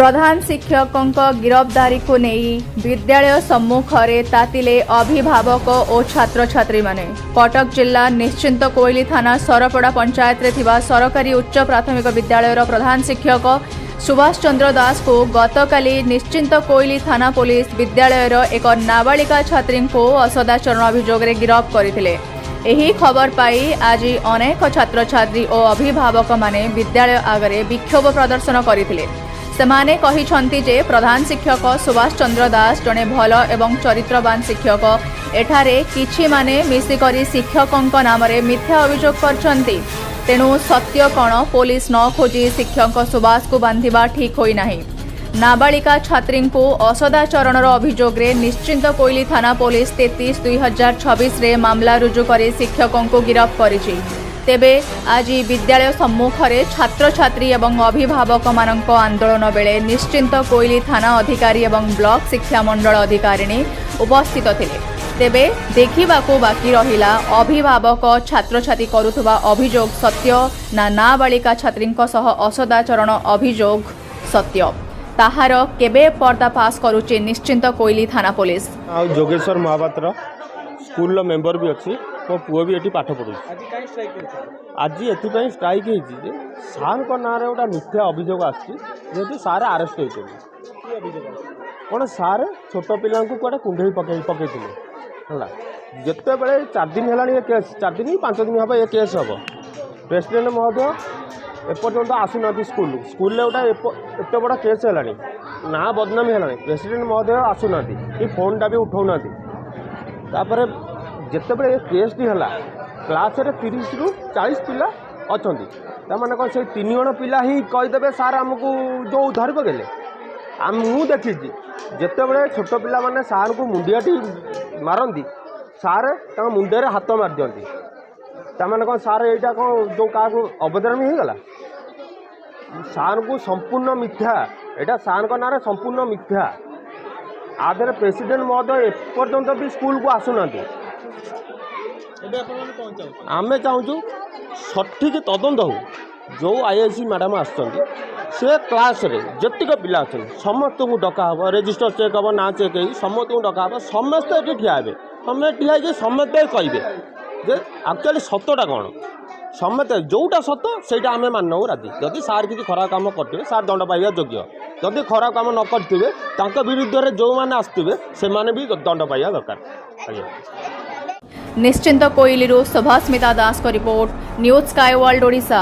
प्रधान शिक्षकों गिरफ्तारी को नहीं विद्यालय सम्मुखें तातिले अभिभावक और छात्र छात्री माने। कटक जिला निश्चिंत कोइली थाना सरपड़ा पंचायत रे थिबा सरकारी उच्च प्राथमिक विद्यालय प्रधान शिक्षक सुभाष चंद्र दास को गतकाली निश्चिंत कोइली थाना पुलिस विद्यालय एक नाबालिका छात्री को असदाचरण अभियोग रे गिरफ्त करथिले। एही खबर पाई आज अनेक छात्र छात्री और अभिभावक माने विद्यालय आगरे विक्षोभ प्रदर्शन करथिले। सेमाने कहिछंती जे प्रधान शिक्षक सुभाष चंद्र दास जने भल एवं चरित्रवान शिक्षक एठारे किछि माने मिसिकरी शिक्षकों नाम रे मिथ्या अभियोग करछंती। तेणु सत्य कण पुलिस न खोजी शिक्षक सुभाष को बांधिबा ठीक होई नाही। नाबालिका छात्री को असदाचरणर अभियोग रे निश्चिंत कोइली थाना पुलिस 33/2026 रे मामला रुजु करे शिक्षकों को गिरफ्त करिछि। तेबे आज विद्यालय सम्मुखें छात्र छात्री एवं अभिभावक मानक आंदोलन बेले निश्चिंत कोइली थाना अधिकारी एवं ब्लॉक शिक्षा मंडल अधिकारिणी उपस्थित थिले। तेबे देखिबाकू बाकी रहिला अभिभावक छात्र छात्री करुथुबा अभियोग सत्य ना नाबालिका छात्रींक सह असदाचरण अभियोग सत्य ताहार केबे पर्दाफाश करुचे निश्चिंत कोइली थाना police. Jogeshwar Mahapatra school member भी अच्छी मो पुओ भी ये पाठ पढ़ु। आज ये स्ट्राइक होती सार को ना गोटे मिथ्या अभियोग आसती सार आरेस्ट होते कौन सार छोट पिला कौटे कुंडे पकई है जिते बड़े 4 दिन है केस 4 दिन 5 दिन हम ये केस हम प्रेसिडेंट महोदय एपर्यंत आसुना स्कूल स्कूल गोटे एत बड़ा केस है ना बदनामी है प्रेसिडेंट महोदय आसुना कि फोन टा भी उठाऊना तापर जिते बड़े केस टी है क्लास 30 ରୁ 40 पिला अच्छा मैंने कौन से 3 जण पिला ही कहीदेवे सार आमको जो धरी पकेले मुझे देखी जिते बड़े छोट पिला माने सार को मुंडियाटी मारती सार मुंडे हाथ मार दिखती ताने कौन सार यहाँ कौन जो क्या अवधारण होगला सार को संपूर्ण मिथ्या यहाँ सार को ना संपूर्ण मिथ्या आधे प्रेसिडेंट महोदय एपर्यंत भी स्कूल को आसुना आमे चाहूँ सठिक तदंत हो जो आईआईसी मैडम आसुँच से क्लास रे जतिक पिला अच्छा समस्त को डका हम रेजिस्टर चेक हम ना चेक हो समस्त को डका हम समस्ते ये ठिया हे समस्त ठिया समस्ते कहे जे एक्चुअली सतटा कौन समस्ते जोटा सत से आम मानव राजी जदि सार किसी खराब काम करते सार दंड पाइबा योग्य जदि खराब काम न करते विरुद्ध में जो मैंने आसवे से भी दंड पाइबा दरकार। निश्चिंत कोइली सुभास्मिता दास को report news sky world Odisha.